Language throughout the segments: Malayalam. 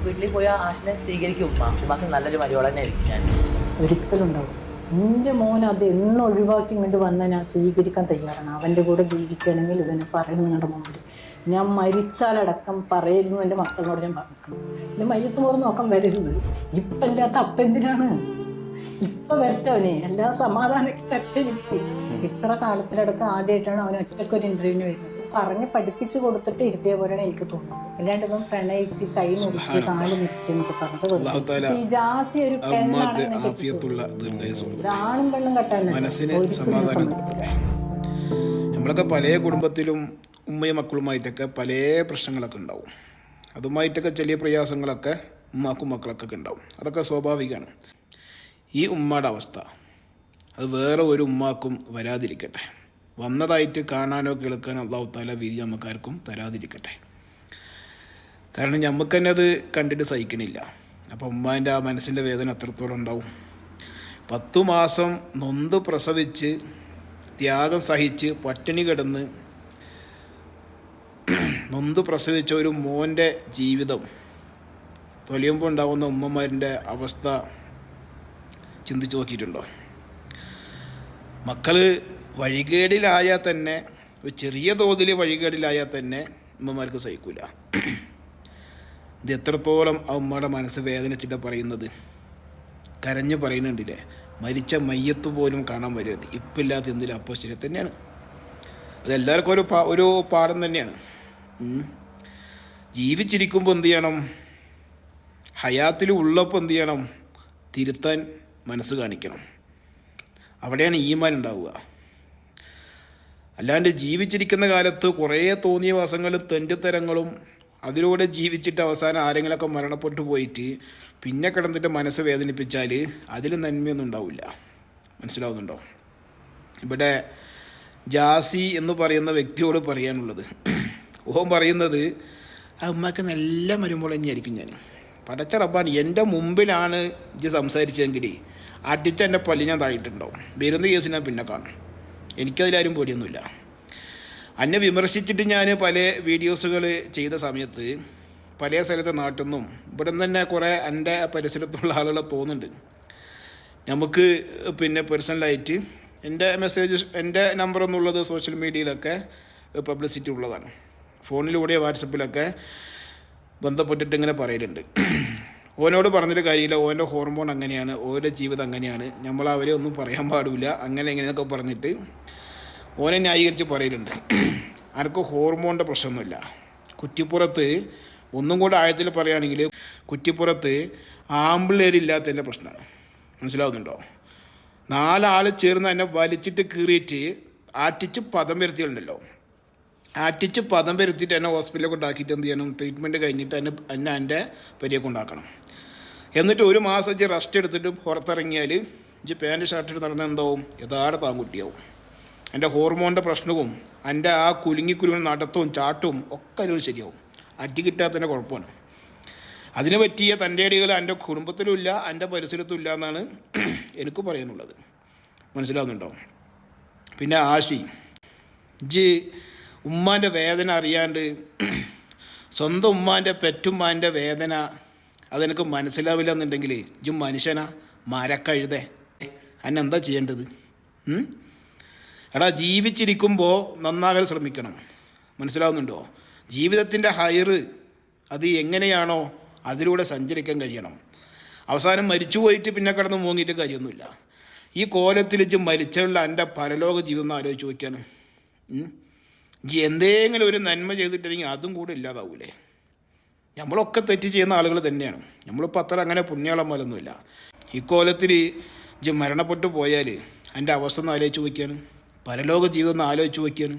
വീട്ടിൽ പോയ ആഷിനെ സ്വീകരിക്കും ഉമ്മാക്ക് നല്ലൊരു മരുവള തന്നെ ആയിരിക്കും ഞാൻ. ഒരിക്കലും ഉണ്ടാവും. എൻ്റെ മോൻ അത് എന്ന് ഒഴിവാക്കി ഇങ്ങോട്ട് വന്നാൽ ഞാൻ സ്വീകരിക്കാൻ തയ്യാറാണ്. അവൻ്റെ കൂടെ ജീവിക്കുകയാണെങ്കിൽ ഇതെന്നെ പറയണം നിങ്ങളുടെ മുമ്പിൽ. ഞാൻ മരിച്ചാലടക്കം പറയരുന്നു എൻ്റെ മക്കളോട് ഞാൻ പറഞ്ഞു. എൻ്റെ മയ്യത്ത് മോറ് നോക്കാൻ വരരുത്. ഇപ്പം ഇല്ലാത്ത അപ്പം എന്തിനാണ്? ഇപ്പം വരട്ടവനെ എല്ലാ സമാധാനമൊക്കെ വരട്ടെ. ഇത്ര കാലത്തിലടക്കം ആദ്യമായിട്ടാണ് അവൻ ഒറ്റക്കൊരു ഇൻ്റർവ്യൂവിന് വരുന്നത്. പറഞ്ഞ് പഠിപ്പിച്ച് കൊടുത്തിട്ട് ഇരുത്തിയ പോലെയാണ് എനിക്ക് തോന്നുന്നത്. അല്ലാണ്ട് ഇപ്പം പ്രണയിച്ച് കൈ മുറിച്ച് കാല് മുറിച്ച് എന്നൊക്കെ പറഞ്ഞത് ഈ ജാസി ഒരു പെണ്ണാണ്. ആണും പെണ്ണും കെട്ടാൻ നമ്മളൊക്കെ പല കുടുംബത്തിലും ഉമ്മയും മക്കളുമായിട്ടൊക്കെ പല പ്രശ്നങ്ങളൊക്കെ ഉണ്ടാവും. അതുമായിട്ടൊക്കെ ചെറിയ പ്രയാസങ്ങളൊക്കെ ഉമ്മാക്കും മക്കളൊക്കെ ഉണ്ടാവും. അതൊക്കെ സ്വാഭാവികമാണ്. ഈ ഉമ്മയുടെ അവസ്ഥ അത് വേറെ ഒരു ഉമ്മാക്കും വരാതിരിക്കട്ടെ. വന്നതായിട്ട് കാണാനോ കേൾക്കാനോ അല്ലാഹു തആല വിധി നമുക്കാർക്കും തരാതിരിക്കട്ടെ. കാരണം നമുക്ക് തന്നെ അത് കണ്ടിട്ട് സഹിക്കണില്ല. അപ്പോൾ ഉമ്മാൻ്റെ ആ മനസ്സിൻ്റെ വേദന അത്രത്തോളം ഉണ്ടാവും. 10 മാസം നൊന്ത് പ്രസവിച്ച് ത്യാഗം സഹിച്ച് പട്ടിണി കിടന്ന് നൊന്ത് പ്രസവിച്ച ഒരു മോൻ്റെ ജീവിതം തൊലിയുമ്പോൾ ഉണ്ടാകുന്ന ഉമ്മമാരുടെ അവസ്ഥ ചിന്തിച്ച് നോക്കിയിട്ടുണ്ടോ? മക്കൾ വഴികേടിലായാൽ തന്നെ, ഒരു ചെറിയ തോതിൽ വഴികേടിലായാൽ തന്നെ ഉമ്മമാർക്ക് സഹിക്കില്ല. ഇത് എത്രത്തോളം ആ ഉമ്മയുടെ മനസ്സ് വേദനിച്ചിട്ട് പറയുന്നത്. കരഞ്ഞ് പറയുന്നുണ്ടില്ലേ, മരിച്ച മയ്യത്ത് പോലും കാണാൻ വരരുത്. ഇപ്പം ഇല്ലാത്ത എന്തിലും അപ്പോൾ ശരി തന്നെയാണ്. അതെല്ലാവർക്കും ഒരു പാഠം തന്നെയാണ്. ജീവിച്ചിരിക്കുമ്പോൾ എന്ത് ചെയ്യണം? ഹയാത്തിൽ ഉള്ളപ്പോൾ എന്ത് ചെയ്യണം? തിരുത്താൻ മനസ്സ് കാണിക്കണം. അവിടെയാണ് ഈമാൻ ഉണ്ടാവുക. അല്ലാണ്ട് ജീവിച്ചിരിക്കുന്ന കാലത്ത് കുറേ തോന്നിയ വാസങ്ങളും തെണ്ടിത്തരങ്ങളും അതിലൂടെ ജീവിച്ചിട്ട് അവസാനം ആരെങ്കിലുമൊക്കെ മരണപ്പെട്ടു പോയിട്ട് പിന്നെ കിടന്നിട്ട് മനസ്സ് വേദനിപ്പിച്ചാൽ അതിൽ നന്മയൊന്നും ഉണ്ടാവില്ല. മനസ്സിലാവുന്നുണ്ടോ? ഇവിടെ ജാസി എന്ന് പറയുന്ന വ്യക്തിയോട് പറയാനുള്ളത്, ഓൻ പറയുന്നത് ആ ഉമ്മക്ക് നല്ല മരുമോൾ തന്നെയായിരിക്കും. ഞാൻ പടച്ച റബ്ബാൻ എൻ്റെ മുമ്പിലാണ് ഇത് സംസാരിച്ചതെങ്കിൽ അടിച്ച എൻ്റെ പല്ലി ഞാൻ താഴെയിട്ടുണ്ടാവും. വരുന്ന കേസ് ഞാൻ പിന്നെ കാണും. എനിക്കതിലാരും പേടിയൊന്നുമില്ല. എന്നെ വിമർശിച്ചിട്ട് ഞാൻ പല വീഡിയോസുകൾ ചെയ്ത സമയത്ത് പല സ്ഥലത്തെ നാട്ടിൽ നിന്നും ഇവിടെ നിന്ന് തന്നെ കുറേ എൻ്റെ പരിസരത്തുള്ള ആളുകളെ തോന്നുന്നുണ്ട്. നമുക്ക് പിന്നെ പേഴ്സണലായിട്ട് എൻ്റെ മെസ്സേജ്, എൻ്റെ നമ്പറൊന്നുള്ളത് സോഷ്യൽ മീഡിയയിലൊക്കെ പബ്ലിസിറ്റി ഉള്ളതാണ്. ഫോണിലൂടെ വാട്സപ്പിലൊക്കെ ബന്ധപ്പെട്ടിട്ട് ഇങ്ങനെ പറയലുണ്ട്. ഓനോട് പറഞ്ഞിട്ട് കാര്യമില്ല, ഓൻ്റെ ഹോർമോൺ അങ്ങനെയാണ്, ഓൻ്റെ ജീവിതം അങ്ങനെയാണ്, നമ്മൾ അവരെ ഒന്നും പറയാൻ പാടില്ല, അങ്ങനെ എങ്ങനെയൊക്കെ പറഞ്ഞിട്ട് ഓനെ ന്യായീകരിച്ച് പറയലുണ്ട്. അനക്ക് ഹോർമോണിൻ്റെ പ്രശ്നമൊന്നുമില്ല. കുറ്റിപ്പുറത്ത് ഒന്നും കൂടെ ആഴത്തിൽ പറയുകയാണെങ്കിൽ കുറ്റിപ്പുറത്ത് ആമ്പിള്ളേരില്ലാത്തതിൻ്റെ പ്രശ്നമാണ്. മനസ്സിലാവുന്നുണ്ടോ? 4 ആൾ ചേർന്ന് എന്നെ വലിച്ചിട്ട് കീറിയിട്ട് ആറ്റിച്ച് പദം വരുത്തിയിട്ടുണ്ടല്ലോ. ആറ്റിച്ച് പദം വരുത്തിയിട്ട് എന്നെ ഹോസ്പിറ്റലിൽ കൊണ്ടാക്കിയിട്ട് എന്ത് ചെയ്യണം? ട്രീറ്റ്മെൻറ്റ് കഴിഞ്ഞിട്ട് എന്നെ എൻ്റെ പെരിയെ കൊണ്ടാക്കണം. എന്നിട്ട് 1 മാസം റെസ്റ്റ് എടുത്തിട്ട് പുറത്തിറങ്ങിയാൽ ഇജ്ജ് പാൻറ്റ് ഷർട്ടിട്ട് നടന്ന എന്താവും? യഥാർത്ഥ ആൺകുട്ടിയാവും. എൻ്റെ ഹോർമോണിൻ്റെ പ്രശ്നവും എൻ്റെ ആ കുലുങ്ങിക്കുലുങ്ങി നടത്തവും ചാട്ടവും ഒക്കെ അതിലും ശരിയാവും. അടി കിട്ടാത്തതിൻ്റെ കുഴപ്പമാണ്. അതിന് പറ്റിയ തൻ്റെ അടികൾ എൻ്റെ കുടുംബത്തിലും ഇല്ല, എൻ്റെ പരിസരത്തും ഇല്ല എന്നാണ് എനിക്ക് പറയാനുള്ളത്. മനസ്സിലാവുന്നുണ്ടോ? പിന്നെ ആശി, ഇജ്ജ് ഉമ്മാൻ്റെ വേദന അറിയാണ്ട് സ്വന്തം ഉമ്മാൻ്റെ പെറ്റുമ്മാൻ്റെ വേദന അതെനിക്ക് മനസ്സിലാവില്ല എന്നുണ്ടെങ്കിൽ ഇജ്ജ് മനുഷ്യനാ? മരക്കഴുതേ, അന്നെന്താ ചെയ്യേണ്ടത്? എടാ, ജീവിച്ചിരിക്കുമ്പോൾ നന്നാകാൻ ശ്രമിക്കണം. മനസ്സിലാവുന്നുണ്ടോ? ജീവിതത്തിൻ്റെ ഹൈറ് അത് എങ്ങനെയാണോ അതിലൂടെ സഞ്ചരിക്കാൻ കഴിയണം. അവസാനം മരിച്ചു പോയിട്ട് പിന്നെ കിടന്ന് മൂങ്ങിയിട്ട് കാര്യമൊന്നുമില്ല. ഈ കോലത്തിൽ ഇജ്ജ് മരിച്ചുള്ള എൻ്റെ പരലോക ജീവിതം ആലോചിച്ച് നോക്കിയാണ്. എന്തെങ്കിലും ഒരു നന്മ ചെയ്തിട്ടുണ്ടെങ്കിൽ അതും കൂടെ ഇല്ലാതാവൂലേ? നമ്മളൊക്കെ തെറ്റ് ചെയ്യുന്ന ആളുകൾ തന്നെയാണ്. നമ്മളിപ്പോൾ അത്ര അങ്ങനെ പുണ്യാളന്മാരൊന്നുമില്ല. ഈ കോലത്തിൽ ഇജ്ജ് മരണപ്പെട്ടു പോയാൽ എൻ്റെ അവസ്ഥ ഒന്ന് ആലോചിച്ച് നോക്കിയാണ്. പരലോക ജീവിതം ഒന്ന് ആലോചിച്ച് നോക്കിയാണ്.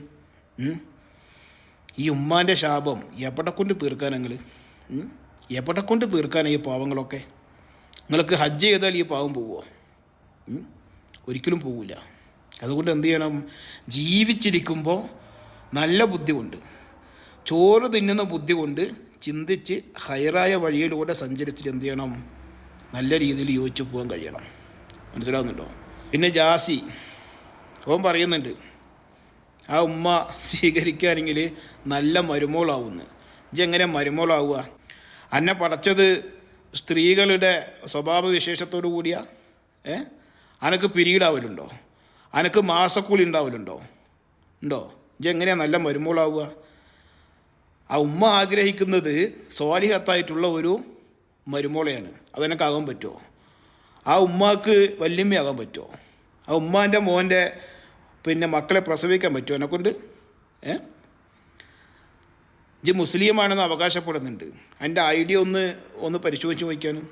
ഈ ഉമ്മാൻ്റെ ശാപം എവിടെ കൊണ്ട് തീർക്കാൻ നിങ്ങൾ? എവിടെ കൊണ്ട് തീർക്കാൻ ഈ പാവങ്ങളൊക്കെ? നിങ്ങൾക്ക് ഹജ്ജ് ചെയ്താൽ ഈ പാവം പോവുമോ? ഒരിക്കലും പോവില്ല. അതുകൊണ്ട് എന്ത് ചെയ്യണം? ജീവിച്ചിരിക്കുമ്പോൾ നല്ല ബുദ്ധി കൊണ്ട്, ചോറ് തിന്നുന്ന ബുദ്ധി കൊണ്ട് ചിന്തിച്ച് ഹൈറായ വഴിയിലൂടെ സഞ്ചരിച്ചിട്ട് എന്ത് ചെയ്യണം? നല്ല രീതിയിൽ യോജിച്ച് പോകാൻ കഴിയണം. മനസ്സിലാവുന്നുണ്ടോ? പിന്നെ ജാസി ഓൻ പറയുന്നുണ്ട്, ആ ഉമ്മ സ്വീകരിക്കുകയാണെങ്കിൽ നല്ല മരുമോളാവുന്നു. ഇജ്ജെങ്ങനെ മരുമോളാവുക? അന്നെ പടച്ചത് സ്ത്രീകളുടെ സ്വഭാവ വിശേഷത്തോടു കൂടിയാ? അനക്ക് പിരീഡാവലുണ്ടോ? അനക്ക് മാസക്കൂലി ഉണ്ടാവലുണ്ടോ? ഉണ്ടോ? എങ്ങനെയാണ് നല്ല മരുമോളാവുക? ആ ഉമ്മ ആഗ്രഹിക്കുന്നത് സ്വാലിഹത്തായിട്ടുള്ള ഒരു മരുമോളെയാണ്. അതെനക്കാകാൻ പറ്റുമോ? ആ ഉമ്മാക്ക് വല്യമ്മയാകാൻ പറ്റുമോ? ആ ഉമ്മാൻ്റെ മോൻ്റെ മക്കളെ പ്രസവിക്കാൻ പറ്റുമോ എന്നെക്കൊണ്ട്? ഇജ്ജ് മുസ്ലിമാണെന്ന് അവകാശപ്പെടുന്നുണ്ട്. എൻ്റെ ഐഡിയ ഒന്ന് പരിശോധിച്ച് നോക്കിയാനും.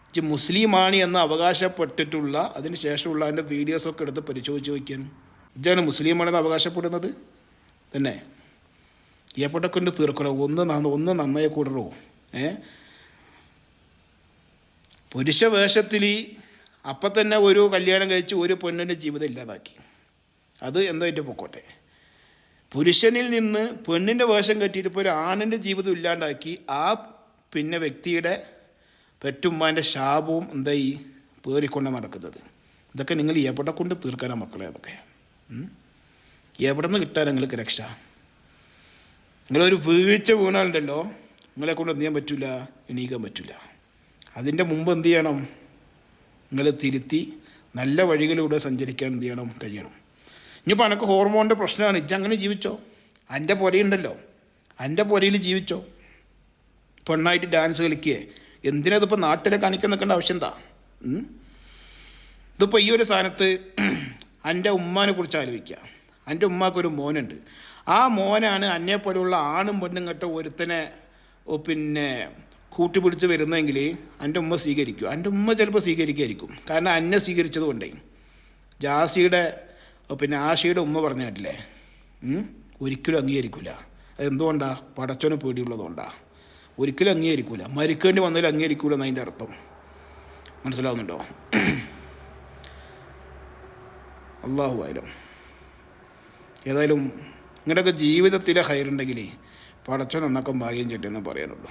ഇജ്ജ് മുസ്ലിമാണ് എന്ന് അവകാശപ്പെട്ടിട്ടുള്ള അതിന് ശേഷമുള്ള എൻ്റെ വീഡിയോസൊക്കെ എടുത്ത് പരിശോധിച്ച് നോക്കിയാനും. ഇജ്ജാണ് മുസ്ലിമാണെന്ന് അവകാശപ്പെടുന്നത് തന്നെ. എവിടെ കൊണ്ട് തീർക്കണോ? ഒന്ന് നന്നായി കൂടണോ? പുരുഷ വേഷത്തിൽ അപ്പം തന്നെ ഒരു കല്യാണം കഴിച്ച് ഒരു പെണ്ണിൻ്റെ ജീവിതം ഇല്ലാതാക്കി. അത് എന്തായിട്ട് പൊക്കോട്ടെ. പുരുഷനിൽ നിന്ന് പെണ്ണിൻ്റെ വേഷം കെട്ടിയിട്ട് ഇപ്പോൾ ഒരു ആണിൻ്റെ ജീവിതം ഇല്ലാണ്ടാക്കി. ആ വ്യക്തിയുടെ പെറ്റുമ്മാൻ്റെ ശാപവും എന്തായി പേറിക്കൊണ്ട് നടക്കുന്നത്. ഇതൊക്കെ നിങ്ങൾ എവിടെ കൊണ്ട് തീർക്കാനാണ് മക്കളെ? അതൊക്കെ എവിടെ നിന്ന് കിട്ടാൻ നിങ്ങൾക്ക് രക്ഷ? നിങ്ങളൊരു വീഴ്ച വീണാലുണ്ടല്ലോ, നിങ്ങളെ കൊണ്ട് എന്ത് ചെയ്യാൻ പറ്റില്ല, എണീക്കാൻ പറ്റില്ല. അതിൻ്റെ മുമ്പ് എന്ത് ചെയ്യണം? നിങ്ങൾ തിരുത്തി നല്ല വഴികളിലൂടെ സഞ്ചരിക്കാൻ എന്ത് ചെയ്യണം? കഴിയണം. ഇനിയിപ്പോൾ എനിക്ക് ഹോർമോണിൻ്റെ പ്രശ്നമാണ്, ഇജ്ജങ്ങനെ ജീവിച്ചോ. എൻ്റെ പുരയുണ്ടല്ലോ, എൻ്റെ പുരയിൽ ജീവിച്ചോ. പെണ്ണായിട്ട് ഡാൻസ് കളിക്കുകയെ എന്തിനതിപ്പോൾ നാട്ടിലെ കാണിക്കാൻ നിൽക്കേണ്ട ആവശ്യം എന്താ? ഇതിപ്പോൾ ഈ ഒരു സ്ഥാനത്ത് എൻ്റെ ഉമ്മാനെ കുറിച്ച് ആലോചിക്കുക. എൻ്റെ ഉമ്മാക്കൊരു മോനുണ്ട്. ആ മോനാണ് എന്നെപ്പോലെയുള്ള ആണും പെണ്ണും കെട്ട ഒരുത്തനെ കൂട്ടിപ്പിടിച്ച് വരുന്നതെങ്കിൽ എൻ്റെ ഉമ്മ സ്വീകരിക്കും. എൻ്റെ ഉമ്മ ചിലപ്പോൾ സ്വീകരിക്കുമായിരിക്കും. കാരണം എന്നെ സ്വീകരിച്ചത് കൊണ്ടേ. ജാസിയുടെ ആഷിയുടെ ഉമ്മ പറഞ്ഞു കേട്ടില്ലേ, ഒരിക്കലും അംഗീകരിക്കില്ല. അതെന്തുകൊണ്ടാണ്? പടച്ചോനെ പേടിയുള്ളതുകൊണ്ടാണ്. ഒരിക്കലും അംഗീകരിക്കില്ല. മരിക്കേണ്ടി വന്നാലും അംഗീകരിക്കില്ല എന്നതിൻ്റെ അർത്ഥം മനസ്സിലാവുന്നുണ്ടോ? അള്ളാഹു ആയാലും ഏതായാലും നിങ്ങളുടെയൊക്കെ ജീവിതത്തിലെ ഹൈറുണ്ടെങ്കിൽ പടച്ചോൻ നന്നാക്കാൻ ഭാഗ്യം ചെയ്യട്ടെ എന്ന് പറയാനുള്ളൂ.